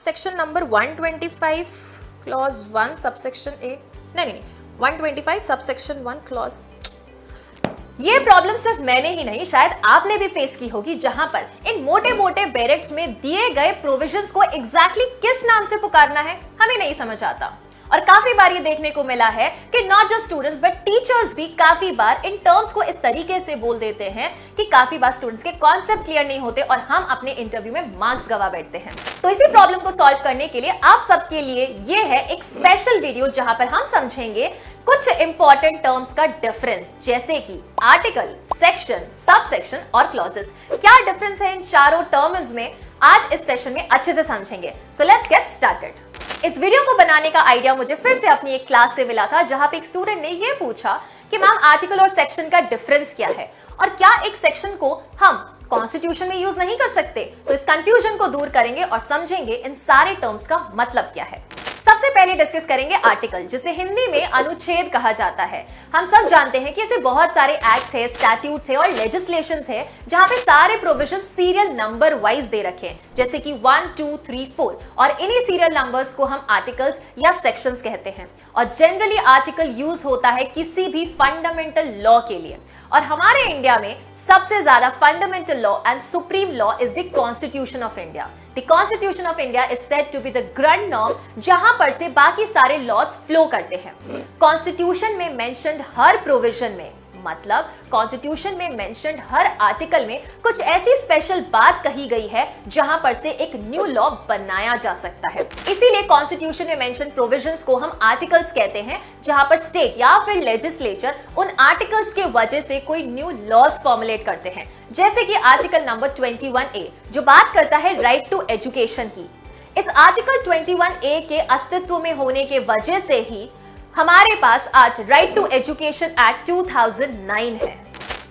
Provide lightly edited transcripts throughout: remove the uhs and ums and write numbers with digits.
Section number 125 clause 1 subsection ए, नहीं 125 subsection 1 clause. ये problem सिर्फ मैंने ही नहीं शायद आपने भी फेस की होगी, जहां पर इन मोटे मोटे बैरेक्स में दिए गए प्रोविजंस को एग्जैक्टली किस नाम से पुकारना है हमें नहीं समझ आता। और काफी बार ये देखने को मिला है कि not just students but teachers भी काफी बार इन टर्म्स को इस तरीके से बोल देते हैं कि काफी बार स्टूडेंट्स के कॉन्सेप्ट क्लियर नहीं होते और हम अपने इंटरव्यू में मार्क्स गवा बैठते हैं। तो इसी प्रॉब्लम को सॉल्व करने के लिए आप सबके लिए ये है एक स्पेशल वीडियो, जहां पर हम समझेंगे कुछ इंपॉर्टेंट टर्म्स का डिफरेंस, जैसे कि आर्टिकल, सेक्शन, सबसेक्शन और क्लॉजेस। क्या डिफरेंस है इन चारों टर्म्स में, आज इस सेशन में अच्छे से समझेंगे। So let's get started. इस वीडियो को बनाने का आइडिया मुझे फिर से अपनी एक क्लास से मिला था, जहां पे एक स्टूडेंट ने ये पूछा कि मैम आर्टिकल और सेक्शन का डिफरेंस क्या है और क्या एक सेक्शन को हम कॉन्स्टिट्यूशन में यूज नहीं कर सकते। तो इस कंफ्यूजन को दूर करेंगे और समझेंगे इन सारे टर्म्स का मतलब क्या है। सबसे पहले डिस्कस करेंगे आर्टिकल, जिसे हिंदी में अनुच्छेद कहा जाता है। हम सब जानते हैं कि ऐसे बहुत सारे एक्ट्स है, स्टैट्यूट्स है और लेजिस्लेशंस है जहां पे सारे प्रोविजन सीरियल नंबर वाइज दे रखे हैं, जैसे कि 1, 2, 3, 4, और इन्हीं सीरियल नंबर्स को हम आर्टिकल्स या सेक्शंस कहते हैं। और जनरली आर्टिकल यूज होता है किसी भी फंडामेंटल लॉ के लिए, और हमारे इंडिया में सबसे ज्यादा fundamental law and supreme law is the constitution of India. The constitution of India is said to be the grand norm, जहां पर से बाकी सारे लॉज फ्लो करते हैं। कॉन्स्टिट्यूशन में मेंशन्ड हर प्रोविजन में, मतलब कॉन्स्टिट्यूशन में मेंशन्ड हर आर्टिकल में कुछ ऐसी स्पेशल बात कही गई है जहां पर से एक न्यू लॉ बनाया जा सकता है। इसीलिए कॉन्स्टिट्यूशन में मेंशन्ड प्रोविजंस को हम आर्टिकल्स कहते हैं, जहां पर स्टेट या फिर लेजिस्लेचर उन आर्टिकल्स के वजह से कोई न्यू लॉज फॉर्मुलेट करते हैं। जैसे कि आर्टिकल नंबर 21A जो बात करता है राइट टू एजुकेशन की। इस आर्टिकल 21A के अस्तित्व में होने के वजह से ही हमारे पास आज राइट टू एजुकेशन एक्ट 2009 है।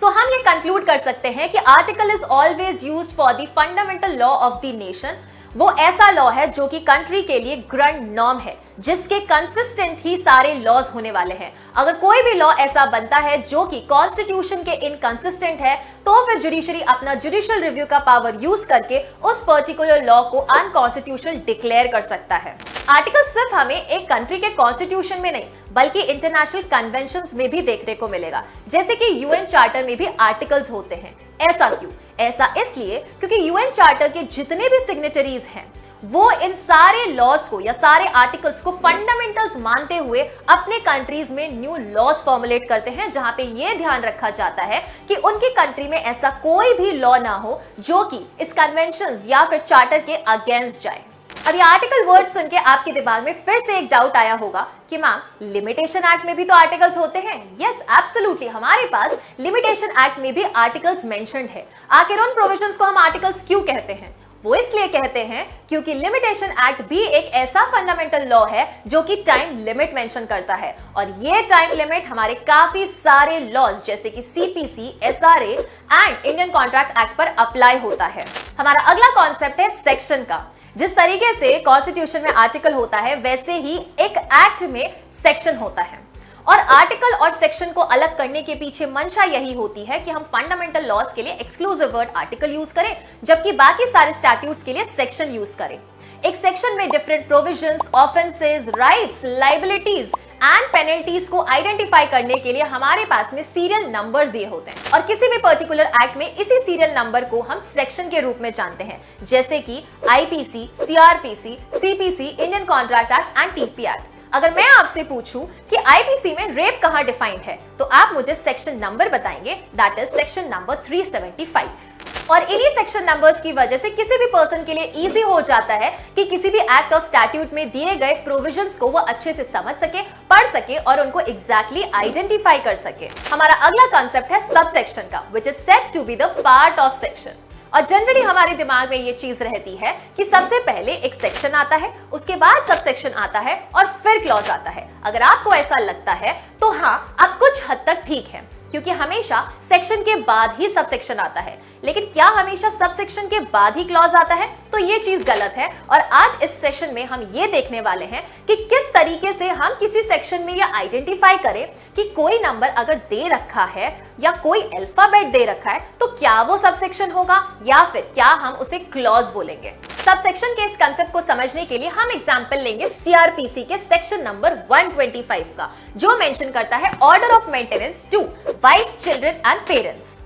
सो हम ये कंक्लूड कर सकते हैं कि article is always used for the fundamental law of the nation. वो ऐसा लॉ है जो कि कंट्री के लिए ग्रैंड नॉर्म है, जिसके कंसिस्टेंट ही सारे लॉज होने वाले हैं। अगर कोई भी लॉ ऐसा बनता है जो कि कॉन्स्टिट्यूशन के इनकंसिस्टेंट है, तो फिर जुडिशरी अपना जुडिशियल रिव्यू का पावर यूज करके उस पर्टिकुलर लॉ को अनकॉन्स्टिट्यूशनल डिक्लेयर कर सकता है। आर्टिकल सिर्फ हमें एक कंट्री के कॉन्स्टिट्यूशन में नहीं बल्कि इंटरनेशनल कन्वेंशंस में भी देखने को मिलेगा, जैसे कि यूएन चार्टर में भी आर्टिकल्स होते हैं। ऐसा क्यों? ऐसा इसलिए क्योंकि यूएन चार्टर के जितने भी सिग्नेटरीज हैं वो इन सारे लॉज को या सारे आर्टिकल्स को फंडामेंटल्स मानते हुए अपने कंट्रीज में न्यू लॉज फॉर्मुलेट करते हैं, जहां पे ये ध्यान रखा जाता है कि उनकी कंट्री में ऐसा कोई भी लॉ ना हो जो कि इस कन्वेंशंस या फिर चार्टर के अगेंस्ट जाए। अब ये आर्टिकल वर्ड सुन के आपके दिमाग में फिर से एक डाउट आया होगा कि मैम लिमिटेशन एक्ट में भी तो आर्टिकल्स होते हैं। यस एब्सोल्युटली, हमारे पास लिमिटेशन एक्ट में भी आर्टिकल्स मेंशन्ड है। आखिर उन प्रोविजंस को हम आर्टिकल्स क्यों कहते हैं? वो इसलिए कहते हैं क्योंकि लिमिटेशन एक्ट भी एक ऐसा फंडामेंटल लॉ है जो कि टाइम लिमिट मेंशन करता है, और ये टाइम लिमिट हमारे काफी सारे लॉज जैसे कि CPC, SRA and Indian contract act पर अप्लाई होता है। हमारा अगला कॉन्सेप्ट है सेक्शन का। जिस तरीके से कॉन्स्टिट्यूशन में आर्टिकल होता है, वैसे ही एक एक्ट में सेक्शन होता है, और आर्टिकल और सेक्शन को अलग करने के पीछे मंशा यही होती है कि हम फंडामेंटल लॉज के लिए एक्सक्लूसिव वर्ड आर्टिकल यूज करें, जबकि बाकी सारे स्टैट्यूट्स के लिए सेक्शन यूज करें। एक सेक्शन में different provisions, offences, rights, liabilities and penalties को आइडेंटिफाई करने के लिए हमारे पास में सीरियल नंबर्स दिए होते हैं, और किसी भी पर्टिकुलर एक्ट में इसी सीरियल नंबर को हम सेक्शन के रूप में जानते हैं, जैसे कि IPC, CrPC, CPC, Indian contract act and TP act. अगर मैं आपसे पूछूं कि आईपीसी में रेप कहां डिफाइंड है, तो आप मुझे सेक्शन नंबर बताएंगे, दैट इज सेक्शन नंबर 375। और इन्हीं सेक्शन नंबर्स की वजह से किसी भी पर्सन के लिए इजी हो जाता है कि किसी भी एक्ट और स्टैट्यूट में दिए गए प्रोविजंस को वो अच्छे से समझ सके, पढ़ सके और उनको एग्जैक्टली आइडेंटिफाई कर सके। हमारा अगला कॉन्सेप्ट है सबसेक्शन का, which is said to be the part of section. और जनरली हमारे दिमाग में ये चीज रहती है कि सबसे पहले एक सेक्शन आता है, उसके बाद सब सेक्शन आता है और फिर क्लॉज आता है। अगर आपको ऐसा लगता है तो हाँ, आप कुछ हद तक ठीक है, क्योंकि हमेशा सेक्शन के बाद ही सब सेक्शन आता है। लेकिन क्या हमेशा सब सेक्शन के बाद ही क्लॉज आता है? तो ये चीज गलत है, और आज इस सेशन में हम ये देखने वाले हैं कि किस तरीके से हम किसी सेक्शन में ये आइडेंटिफाई करें कि कोई नंबर अगर दे रखा है या कोई अल्फाबेट दे रखा है तो क्या वो सबसेक्शन होगा या फिर क्या हम उसे क्लॉज बोलेंगे। सबसेक्शन के इस कंसेप्ट को समझने के लिए हम एग्जांपल लेंगे सीआरपीसी के सेक्शन नंबर 125 का, जो मेंशन करता है order of maintenance to wife, children and parents.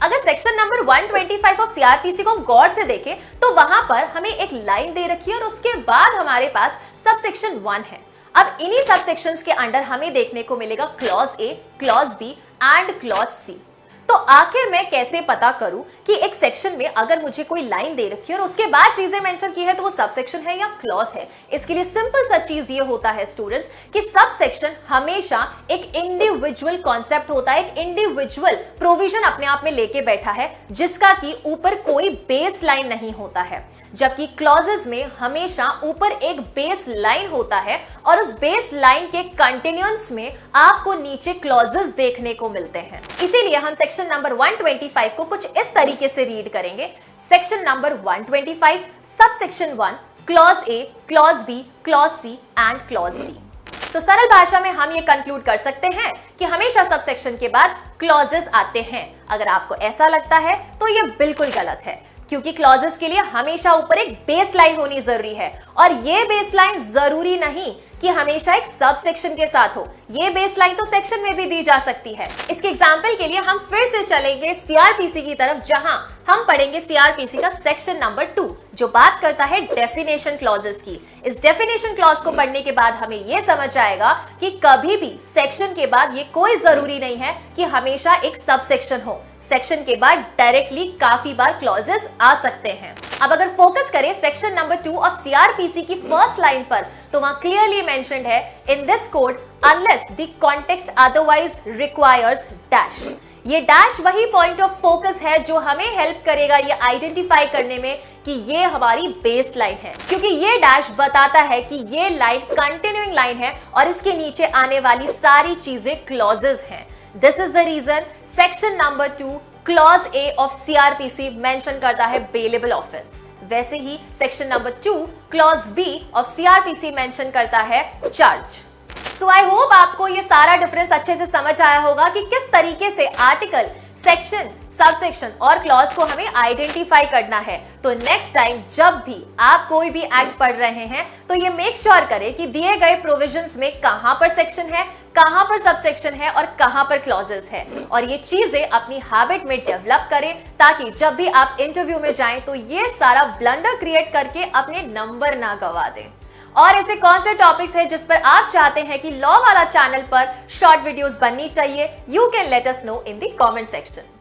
अगर सेक्शन नंबर 125 ऑफ सीआरपीसी को हम गौर से देखें तो वहां पर हमें एक लाइन दे रखी है और उसके बाद हमारे पास सबसेक्शन 1 है। अब इन्हीं सबसेक्शंस के अंडर हमें देखने को मिलेगा clause A, clause B and clause C. तो आखिर मैं कैसे पता करूं कि एक सेक्शन में अगर मुझे कोई लाइन दे रखी है और उसके बाद चीजें मेंशन की है तो वो सबसेक्शन है या क्लॉज है। इसके लिए सिंपल सा चीज ये होता है स्टूडेंट्स कि सबसेक्शन हमेशा एक इंडिविजुअल कॉन्सेप्ट होता है, एक इंडिविजुअल प्रोविजन अपने आप में लेके बैठा है जिसका कि ऊपर कोई बेस लाइन नहीं होता है, जबकि क्लॉजेस में हमेशा ऊपर एक बेस लाइन होता है और उस बेस लाइन के कंटिन्यूअंस में आपको नीचे क्लॉजेस देखने को मिलते हैं। इसीलिए हम सेक्शन नंबर 125 को कुछ इस तरीके से रीड करेंगे। Section number 125 subsection 1 clause A, clause B, clause C and clause D. तो सरल भाषा में हम ये कंक्लूड कर सकते हैं कि हमेशा सबसेक्शन के बाद क्लॉजेस आते हैं। अगर आपको ऐसा लगता है तो ये बिल्कुल गलत है, क्योंकि क्लॉजेस के लिए हमेशा ऊपर एक बेस लाइन होनी जरूरी है और ये बेस लाइन जरूरी नहीं कि हमेशा एक सब सेक्शन के साथ हो, ये बेस लाइन तो सेक्शन में भी दी जा सकती है। इसके एग्जांपल के लिए हम फिर से चलेंगे सीआरपीसी की तरफ, जहां हम पढ़ेंगे सीआरपीसी का सेक्शन नंबर 2 जो बात करता है डेफिनेशन क्लॉजेस की। इस डेफिनेशन क्लॉज को पढ़ने के बाद हमें यह समझ आएगा कि कभी भी सेक्शन के बाद ये कोई जरूरी नहीं है कि हमेशा एक सब सेक्शन हो। सेक्शन के बाद डायरेक्टली काफी बार क्लॉजेस आ सकते हैं। अब अगर फोकस करें सेक्शन नंबर 2 ऑफ सीआरपीसी की फर्स्ट लाइन पर, तो वहां क्लियरली मेंशन्ड है in this code unless the context otherwise requires dash. ये डैश वही पॉइंट ऑफ फोकस है जो हमें हेल्प करेगा ये आइडेंटिफाई करने में कि ये हमारी बेस लाइन है, क्योंकि ये डैश बताता है कि ये लाइन कंटिन्यूइंग लाइन है और इसके नीचे आने वाली सारी चीजें क्लॉजेस हैं। This is the reason section number 2 clause A of CrPC mention करता है बेलेबल ऑफेंस। वैसे ही section number 2 clause B of CrPC mention करता है चार्ज। सो आई होप आपको ये सारा डिफरेंस अच्छे से समझ आया होगा कि किस तरीके से आर्टिकल, सेक्शन, सबसेक्शन और क्लॉज को हमें आइडेंटिफाई करना है। तो नेक्स्ट टाइम जब भी आप कोई भी एक्ट पढ़ रहे हैं तो ये मेक श्योर करें कि दिए गए प्रोविजंस में कहां पर सेक्शन है, कहां पर सबसेक्शन है और कहां पर क्लॉजेस है, और ये चीजें अपनी हैबिट में डेवलप करें ताकि जब भी आप इंटरव्यू में जाएं तो ये सारा ब्लंडर क्रिएट करके अपने नंबर ना गवा दें। और ऐसे कौन से टॉपिक्स हैं जिस पर आप चाहते हैं कि लॉ वाला चैनल पर शॉर्ट वीडियोस बननी चाहिए, you can let us know in the comment section.